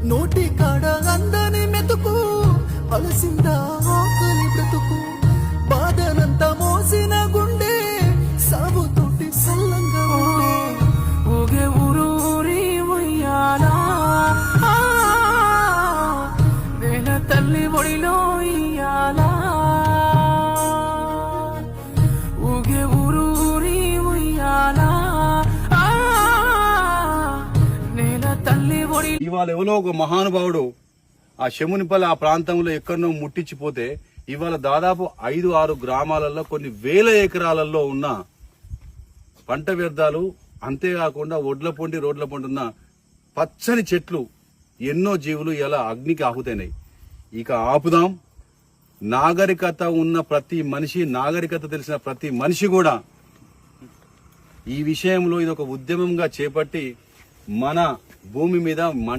నోటి కాడ అందని మెతుకు అలసిందా ఆకలి బ్రతుకు బాధనంతా మోసిన గుండె సాగుతోటి సల్లంగా ఉండే ఊగే ఊరూరి ఉయ్యాలా నేల తల్లి ఒడిలో ఇయ్యాలా ఊగే ఊరూరి ఉయ్యాలా నేల తల్లి ఒడి. ఇవాళ ఎవరో ఒక మహానుభావుడు ఆ శమునిపల్లి ఆ ప్రాంతంలో ఎక్కడనో ముట్టించిపోతే ఇవాళ దాదాపు 5-6 గ్రామాలలో కొన్ని వేల ఎకరాలలో ఉన్న పంట వ్యర్థాలు, అంతేకాకుండా ఒడ్ల పొండి రోడ్ల పొండి ఉన్న పచ్చని చెట్లు, ఎన్నో జీవులు ఇలా అగ్నికి ఆహుతైనాయి. ఇక ఆపుదాం. నాగరికత ఉన్న ప్రతి మనిషి, నాగరికత తెలిసిన ప్రతి మనిషి కూడా ఈ విషయంలో ఇది ఒక ఉద్యమంగా చేపట్టి మన భూమి మీద